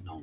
9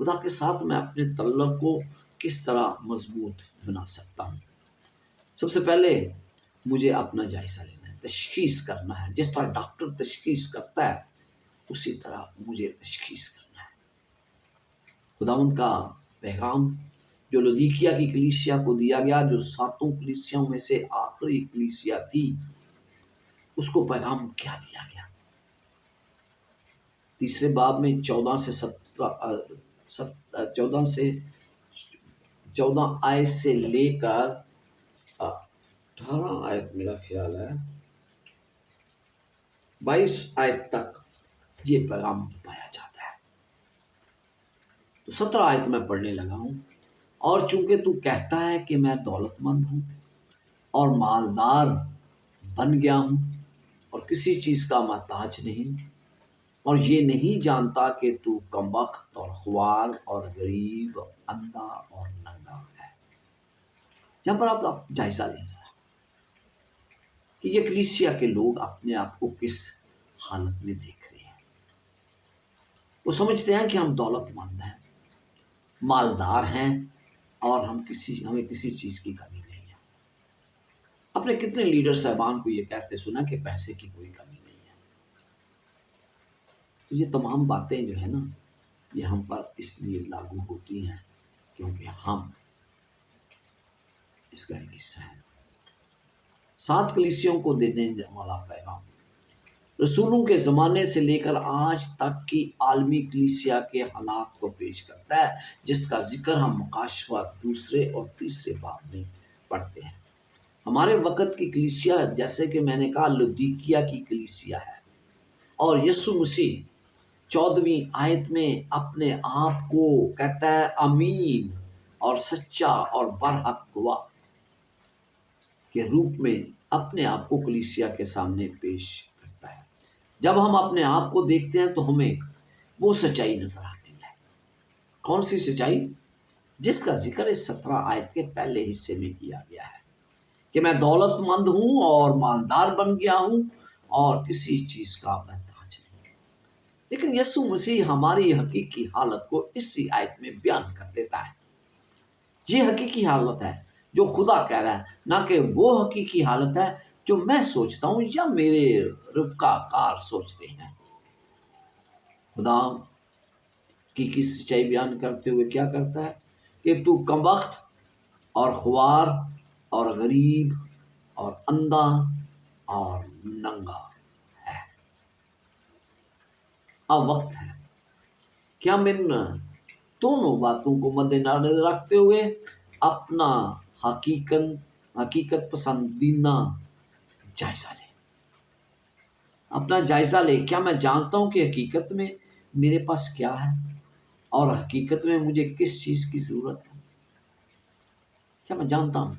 خدا کے ساتھ میں اپنے تعلق کو کس طرح مضبوط بنا سکتا ہوں؟ سب سے پہلے مجھے اپنا جائزہ لینا ہے، تشخیص کرنا ہے۔ جس طرح ڈاکٹر تشخیص کرتا ہے اسی طرح مجھے تشخیص کرنا ہے۔ خداوند کا پیغام جو لودیکیا کی کلیسیا کو دیا گیا، جو 7 کلیسیاؤں میں سے آخری کلیسیا تھی، اس کو پیغام کیا دیا گیا؟ 3 باب میں 14 آیت سے لے کر 18 آیت، میرا خیال ہے 22 آیت تک یہ پیغام پایا جاتا ہے۔ تو 17 آیت میں پڑھنے لگا ہوں۔ اور چونکہ تو کہتا ہے کہ میں دولت مند ہوں اور مالدار بن گیا ہوں اور کسی چیز کا محتاج نہیں، اور یہ نہیں جانتا کہ تو کمبخت اور خوار اور غریب، اندھا اور ننگا ہے۔ جہاں پر آپ جائزہ لیں ذرا کہ یہ کلیسیا کے لوگ اپنے آپ کو کس حالت میں دیکھ رہے ہیں۔ وہ سمجھتے ہیں کہ ہم دولت مند ہیں، مالدار ہیں، اور ہمیں کسی چیز کی کمی نہیں ہے۔ اپنے کتنے لیڈر صاحبان کو یہ کہتے سنا کہ پیسے کی کوئی کمی نہیں ہے۔ تو یہ تمام باتیں جو ہے نا، یہ ہم پر اس لیے لاگو ہوتی ہیں کیونکہ ہم اس کا ایک حصہ ہیں۔ 7 کلیسیوں کو دینے والا پیغام رسولوں کے زمانے سے لے کر آج تک کی عالمی کلیسیا کے حالات کو پیش کرتا ہے، جس کا ذکر ہم مکاشفہ 2 اور 3 باب میں پڑھتے ہیں۔ ہمارے وقت کی کلیسیا، جیسے کہ میں نے کہا، لودیکیا کی کلیسیا ہے، اور یسوع مسیح 14ویں آیت میں اپنے آپ کو کہتا ہے امین اور سچا اور برحق گواہ کے روپ میں اپنے آپ کو کلیسیا کے سامنے پیش کرتا ہے۔ جب ہم اپنے آپ کو دیکھتے ہیں تو ہمیں وہ سچائی نظر آتی ہے۔ کون سی سچائی؟ جس کا ذکر اس 17 آیت کے پہلے حصے میں کیا گیا ہے کہ میں دولت مند ہوں اور مالدار بن گیا ہوں اور کسی چیز کا محتاج نہیں۔ لیکن یسوع مسیح ہماری حقیقی حالت کو اسی آیت میں بیان کر دیتا ہے۔ یہ حقیقی حالت ہے جو خدا کہہ رہا ہے، نہ کہ وہ حقیقی حالت ہے جو میں سوچتا ہوں یا میرے رفقا کار سوچتے ہیں۔ خدا کی سچائی بیان کرتے ہوئے کیا کرتا ہے کہ تو کمبخت اور خوار اور غریب اور اندھا اور ننگا ہے۔ اب وقت ہے کہ ہم ان دونوں باتوں کو مد نظر رکھتے ہوئے اپنا حقیقت پسندیدہ جائزہ لیں۔ اپنا جائزہ لے، کیا میں جانتا ہوں کہ حقیقت میں میرے پاس کیا ہے اور حقیقت میں مجھے کس چیز کی ضرورت ہے؟ کیا میں جانتا ہوں؟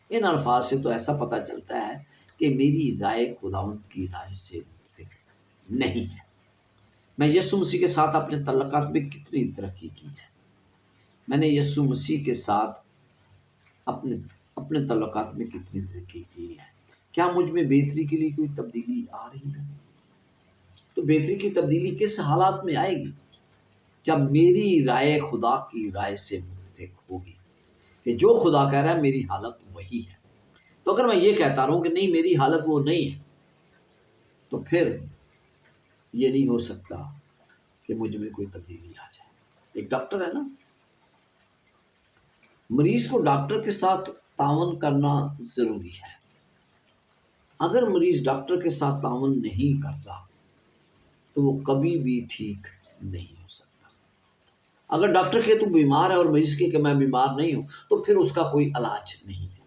ان الفاظ سے تو ایسا پتہ چلتا ہے کہ میری رائے خداوند کی رائے سے متفق نہیں ہے۔ میں یسوع مسیح کے ساتھ اپنے تعلقات میں کتنی ترقی کی ہے؟ میں نے یسوع مسیح کے ساتھ اپنے تعلقات میں کتنی ترقی کی ہے؟ کیا مجھ میں بہتری کے لیے کوئی تبدیلی آ رہی ہے؟ تو بہتری کی تبدیلی کس حالات میں آئے گی؟ جب میری رائے خدا کی رائے سے متفق ہوگی کہ جو خدا کہہ رہا ہے میری حالت وہی ہے۔ تو اگر میں یہ کہتا رہوں کہ نہیں میری حالت وہ نہیں ہے، تو پھر یہ نہیں ہو سکتا کہ مجھ میں کوئی تبدیلی آ جائے۔ ایک ڈاکٹر ہے نا، مریض کو ڈاکٹر کے ساتھ تعاون کرنا ضروری ہے۔ اگر مریض ڈاکٹر کے ساتھ تعاون نہیں کرتا تو وہ کبھی بھی ٹھیک نہیں ہو سکتا۔ اگر ڈاکٹر کہ تو بیمار ہے اور مریض کہ میں بیمار نہیں ہوں، تو پھر اس کا کوئی علاج نہیں ہے۔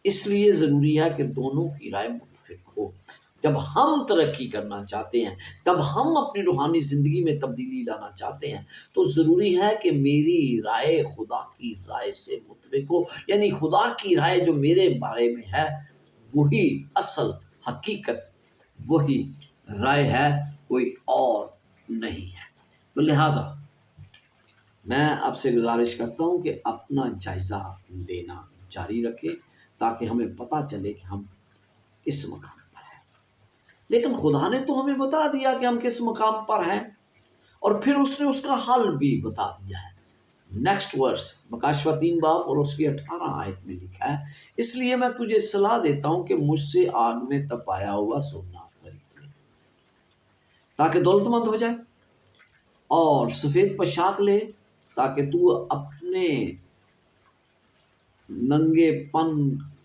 اس لیے ضروری ہے کہ دونوں کی رائے متفق ہو۔ جب ہم ترقی کرنا چاہتے ہیں، جب ہم اپنی روحانی زندگی میں تبدیلی لانا چاہتے ہیں، تو ضروری ہے کہ میری رائے خدا کی رائے سے متفق ہو، یعنی خدا کی رائے جو میرے بارے میں ہے وہی اصل حقیقت، وہی رائے ہے، کوئی اور نہیں ہے۔ تو لہٰذا میں آپ سے گزارش کرتا ہوں کہ اپنا جائزہ لینا جاری رکھیں تاکہ ہمیں پتہ چلے کہ ہم کس مقام پر ہیں۔ لیکن خدا نے تو ہمیں بتا دیا کہ ہم کس مقام پر ہیں۔ اور پھر اس نے اس کا حل بھی بتا دیا ہے۔ نیکسٹ ورس مکاشفہ 3 باب اور اس کی 18 آیت میں لکھا ہے، اس لیے میں تجھے صلاح دیتا ہوں کہ مجھ سے آگ میں تپایا ہوا سونا خرید لے تاکہ دولت مند ہو جائے، اور سفید پوشاک لے تاکہ تو اپنے ننگے پن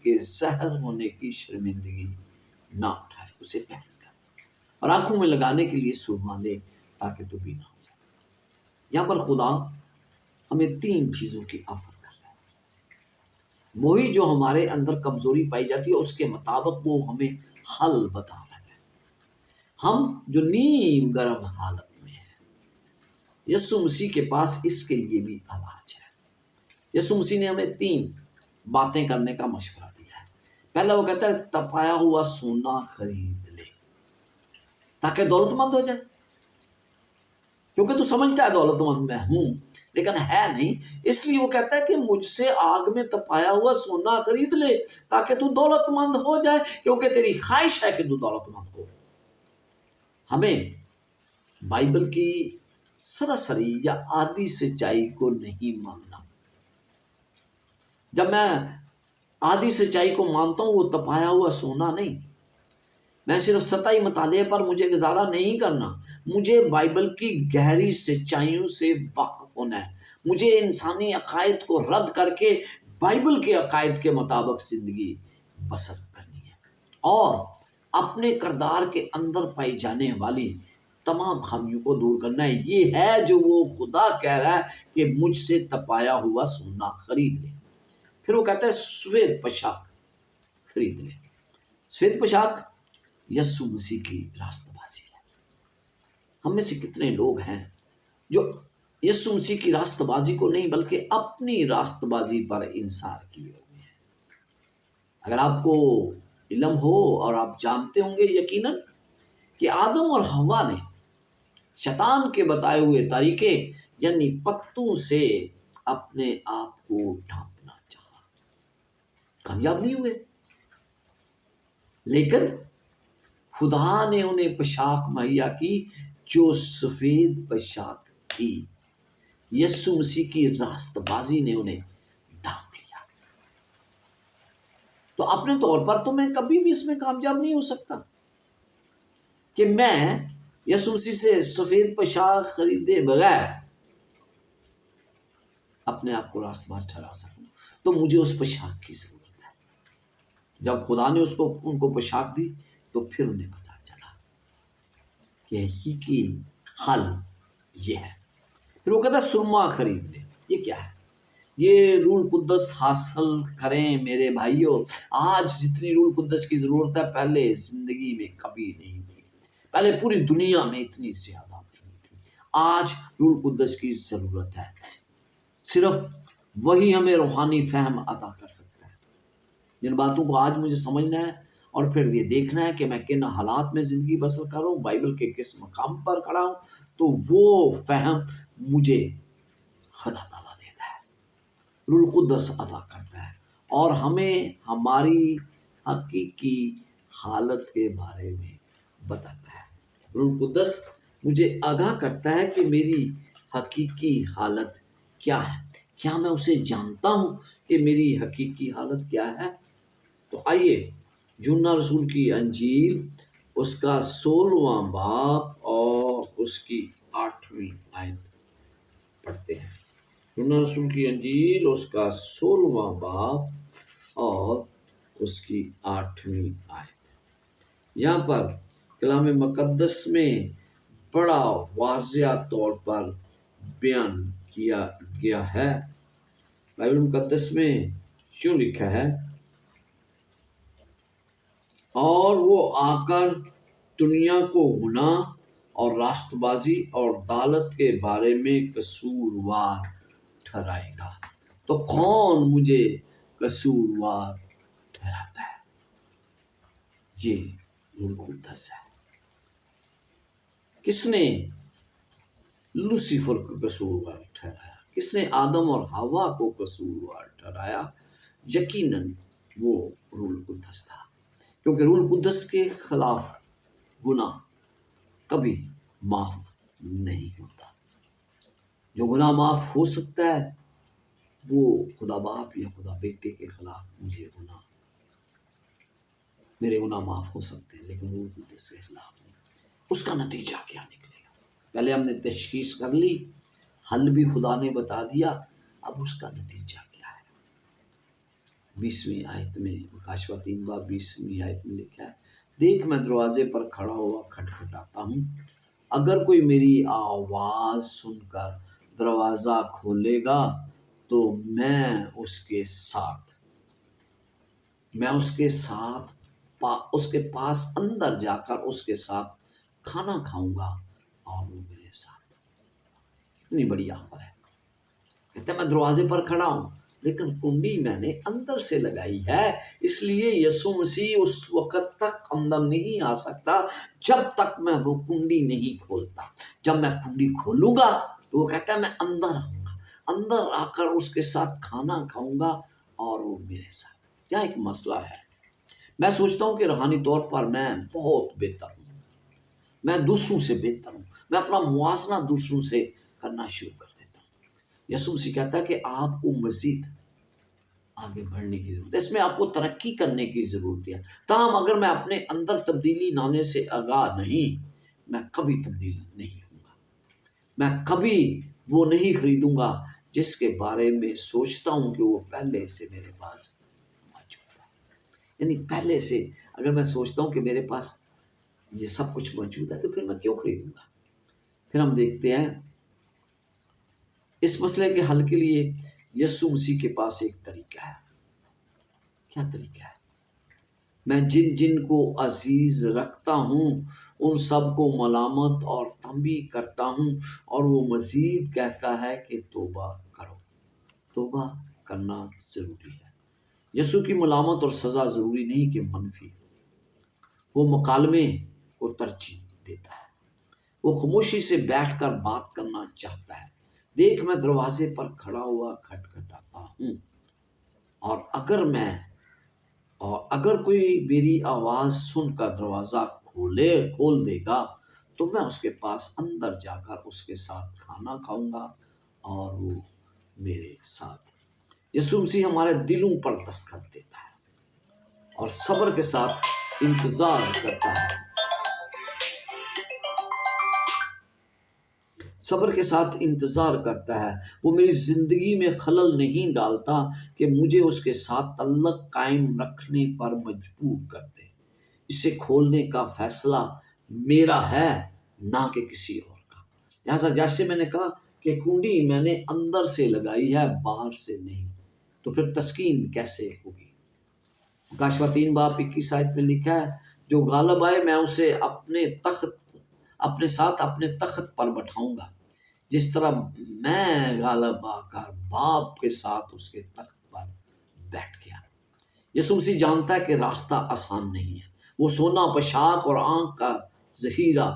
کے ظاہر ہونے کی شرمندگی نہ اٹھائے، اسے پہن کر، اور آنکھوں میں لگانے کے لیے سرما لے تاکہ تو بھی نہ ہو جائے۔ یہاں پر خدا ہمیں 3 چیزوں کی آفر کر رہا ہے، وہی جو ہمارے اندر کمزوری پائی جاتی ہے اس کے مطابق وہ ہمیں حل بتا رہا ہے۔ ہم جو نیم گرم حالت میں ہیں، یسوع مسیح کے پاس اس کے لیے بھی علاج ہے۔ یسوع مسیح نے ہمیں 3 باتیں کرنے کا مشورہ دیا ہے۔ پہلا وہ کہتا ہے تپایا ہوا سونا خرید لے تاکہ دولت مند ہو جائے، کیونکہ تو سمجھتا ہے دولت مند میں ہوں لیکن ہے نہیں، اس لیے وہ کہتا ہے کہ مجھ سے آگ میں تپایا ہوا سونا خرید لے تاکہ تو دولت مند ہو جائے، کیونکہ تیری خواہش ہے کہ تو دولت مند ہو۔ ہمیں بائبل کی سراسری یا آدھی سچائی کو نہیں ماننا۔ جب میں آدھی سچائی کو مانتا ہوں، وہ تپایا ہوا سونا نہیں، میں صرف سطحی مطالعے پر مجھے گزارا نہیں کرنا، مجھے بائبل کی گہری سچائیوں سے واقف ہونا ہے، مجھے انسانی عقائد کو رد کر کے بائبل کے عقائد کے مطابق زندگی بسر کرنی ہے، اور اپنے کردار کے اندر پائی جانے والی تمام خامیوں کو دور کرنا ہے۔ یہ ہے جو وہ خدا کہہ رہا ہے کہ مجھ سے تپایا ہوا سونا خرید لے۔ پھر وہ کہتا ہے سفید پوشاک خرید لے۔ سفید پوشاک یسوع مسیح کی راست بازی ہے۔ ہم میں سے کتنے لوگ ہیں جو یسوع مسیح کی راست بازی کو نہیں بلکہ اپنی راست بازی پر انحصار کیے ہوئے ہیں۔ اگر آپ کو علم ہو اور آپ جانتے ہوں گے یقیناً کہ آدم اور حوا نے شیطان کے بتائے ہوئے طریقے یعنی پتوں سے اپنے آپ کو ڈھانپنا چاہا، کامیاب نہیں ہوئے، لیکن خدا نے انہیں پوشاک مہیا کی جو سفید پوشاک تھی۔ یسوع مسیح کی راست بازی نے انہیں ڈھانپ لیا۔ تو اپنے طور پر تو میں کبھی بھی اس میں کامیاب نہیں ہو سکتا کہ میں یسوع مسیح سے سفید پوشاک خریدے بغیر اپنے آپ کو راست باز ٹھہرا سکوں، تو مجھے اس پوشاک کی ضرورت ہے۔ جب خدا نے ان کو پوشاک دی تو پھر انہیں پتا چلا کہ حقیقی حل یہ ہے۔ پھر وہ کہتا ہے سرما خرید لے۔ یہ کیا ہے؟ یہ روح القدس حاصل کریں میرے بھائیوں۔ آج جتنی روح القدس کی ضرورت ہے پہلے زندگی میں کبھی نہیں تھی، پہلے پوری دنیا میں اتنی زیادہ نہیں تھی، آج روح القدس کی ضرورت ہے۔ صرف وہی ہمیں روحانی فہم عطا کر سکتا ہے۔ جن باتوں کو آج مجھے سمجھنا ہے اور پھر یہ دیکھنا ہے کہ میں کن حالات میں زندگی بسر کر رہا ہوں، بائبل کے کس مقام پر کھڑا ہوں، تو وہ فہم مجھے خدا تعالیٰ دیتا ہے، روح القدس عطا کرتا ہے، اور ہمیں ہماری حقیقی حالت کے بارے میں بتاتا ہے۔ روح القدس مجھے آگاہ کرتا ہے کہ میری حقیقی حالت کیا ہے۔ کیا میں اسے جانتا ہوں کہ میری حقیقی حالت کیا ہے؟ تو آئیے یوحنا رسول کی انجیل اس کا 16واں باب اور اس کی 8ویں آیت پڑھتے ہیں۔ یوحنا رسول کی انجیل اس کا 16واں باب اور اس کی 8ویں آیت۔ یہاں پر کلام مقدس میں بڑا واضح طور پر بیان کیا گیا ہے۔ بائبل مقدس میں یوں لکھا ہے، اور وہ آ کر دنیا کو گناہ اور راست بازی اور عدالت کے بارے میں قصوروار ٹھہرائے گا۔ تو کون مجھے قصوروار ٹھہراتا ہے؟ یہ روح القدس ہے۔ کس نے لوسیفر کو قصوروار ٹھہرایا؟ کس نے آدم اور حوا کو قصوروار ٹھہرایا؟ یقیناً وہ روح القدس تھا، کیونکہ روح القدس کے خلاف گناہ کبھی معاف نہیں ہوتا۔ جو گناہ معاف ہو سکتا ہے وہ خدا باپ یا خدا بیٹے کے خلاف میرے گناہ معاف ہو سکتے ہیں، لیکن وہ قدس کے خلاف نہیں۔ اس کا نتیجہ کیا نکلے گا؟ پہلے ہم نے تشخیص کر لی، حل بھی خدا نے بتا دیا، اب اس کا نتیجہ کیا ہے؟ 20ویں آیت میں، مکاشفہ 3 باب 20ویں آیت میں لکھا ہے، دیکھ میں دروازے پر کھڑا ہوا کھٹکھٹاتا ہوں، اگر کوئی میری آواز سن کر دروازہ کھولے گا تو میں اس کے پاس اندر جا کر اس کے ساتھ کھانا کھاؤں گا اور وہ میرے ساتھ۔ اتنی بڑی آفر ہے۔ کہتے ہیں میں دروازے پر کھڑا ہوں، لیکن کنڈی میں نے اندر سے لگائی ہے، اس لیے یسوع مسیح اس وقت تک اندر نہیں آ سکتا جب تک میں وہ کنڈی نہیں کھولتا۔ جب میں کنڈی کھولوں گا تو وہ کہتا ہے میں اندر آؤں گا، اندر آ کر اس کے ساتھ کھانا کھاؤں گا اور وہ میرے ساتھ۔ کیا ایک مسئلہ ہے؟ میں سوچتا ہوں کہ روحانی طور پر میں بہت بہتر ہوں، میں دوسروں سے بہتر ہوں، میں اپنا موازنہ دوسروں سے کرنا شروع کر دیتا ہوں۔ یسوع مسیح کہتا ہے کہ آپ کو مزید آگے بڑھنے کی ضرورت ہے، اس میں آپ کو ترقی کرنے کی ضرورت ہے۔ تاہم اگر میں اپنے اندر تبدیلی لانے سے آگاہ نہیں، میں کبھی تبدیل نہیں ہوں گا، میں کبھی وہ نہیں خریدوں گا جس کے بارے میں سوچتا ہوں کہ وہ پہلے سے میرے پاس موجود ہے۔ یعنی پہلے سے اگر میں سوچتا ہوں کہ میرے پاس یہ سب کچھ موجود ہے تو پھر میں کیوں خریدوں گا؟ پھر ہم دیکھتے ہیں اس مسئلے کے حل کے لیے یسوع مسیح کے پاس ایک طریقہ ہے۔ کیا طریقہ ہے؟ میں جن جن کو عزیز رکھتا ہوں ان سب کو ملامت اور تنبیہ کرتا ہوں، اور وہ مزید کہتا ہے کہ توبہ کرو۔ توبہ کرنا ضروری ہے۔ یسوع کی ملامت اور سزا ضروری نہیں کہ منفی، وہ مکالمے کو ترجیح دیتا ہے، وہ خاموشی سے بیٹھ کر بات کرنا چاہتا ہے۔ دیکھ میں دروازے پر کھڑا ہوا کھٹکھٹاتا ہوں، اور اگر کوئی میری آواز سن کر دروازہ کھول دے گا تو میں اس کے پاس اندر جا کر اس کے ساتھ کھانا کھاؤں گا اور وہ میرے ساتھ۔ یسوع مسیح ہمارے دلوں پر دستخط دیتا ہے اور صبر کے ساتھ انتظار کرتا ہے، صبر کے ساتھ انتظار کرتا ہے۔ وہ میری زندگی میں خلل نہیں ڈالتا کہ مجھے اس کے ساتھ تعلق قائم رکھنے پر مجبور کر دے۔ اسے کھولنے کا فیصلہ میرا ہے، نہ کہ کسی اور کا۔ لہٰذا جیسے میں نے کہا کہ کنڈی میں نے اندر سے لگائی ہے، باہر سے نہیں، تو پھر تسکین کیسے ہوگی؟ مکاشفہ 3 باب 21 آیت میں لکھا ہے، جو غالب آئے میں اسے اپنے ساتھ اپنے تخت پر بٹھاؤں گا، جس طرح میں غالب آ کر باپ کے ساتھ اس کے تخت پر بیٹھ گیا۔ یسوع مسیح جانتا ہے کہ راستہ آسان نہیں ہے۔ وہ سونا، پوشاک اور آنکھ کا ذخیرہ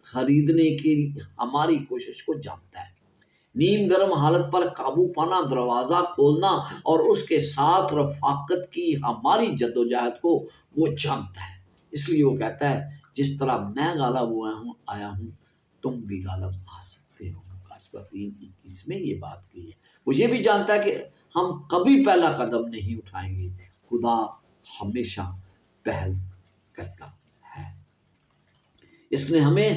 خریدنے کی ہماری کوشش کو جانتا ہے۔ نیم گرم حالت پر قابو پانا، دروازہ کھولنا اور اس کے ساتھ رفاقت کی ہماری جدوجہد کو وہ جانتا ہے۔ اس لیے وہ کہتا ہے، جس طرح میں غالب آیا ہوں تم بھی غالب آ سکتے ہو۔ مکاشفہ 3:21 میں یہ بات کی ہے۔ وہ یہ بھی جانتا ہے کہ ہم کبھی پہلا قدم نہیں اٹھائیں گے، خدا ہمیشہ پہل کرتا ہے۔ اس نے ہمیں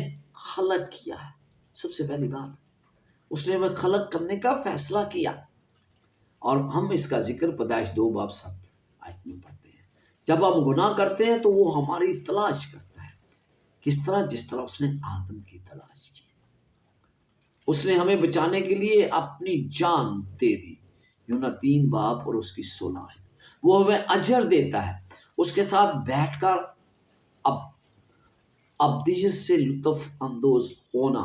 خلق کیا ہے۔ سب سے پہلی بات، اس نے ہمیں خلق کرنے کا فیصلہ کیا، اور ہم اس کا ذکر پیدائش 2 باب 7 آیت میں پڑھتے ہیں۔ جب ہم گناہ کرتے ہیں تو وہ ہماری تلاش کرتا ہے۔ کس طرح؟ جس طرح اس نے آدم کی تلاش کی۔ اس نے ہمیں بچانے کے لیے اپنی جان دے دی، یوحنا 3 باب اور اس کی 16 آیت۔ وہ ہمیں اجر دیتا ہے، اس کے ساتھ بیٹھ کر ابدیت سے لطف اندوز ہونا۔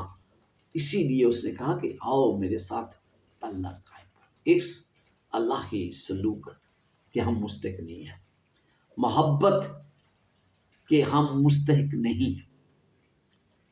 اسی لیے اس نے کہا کہ آؤ میرے ساتھ تعلق قائم کرو۔ اس الہی سلوک کے ہم مستحق نہیں ہیں، محبت کے ہم مستحق نہیں ہیں،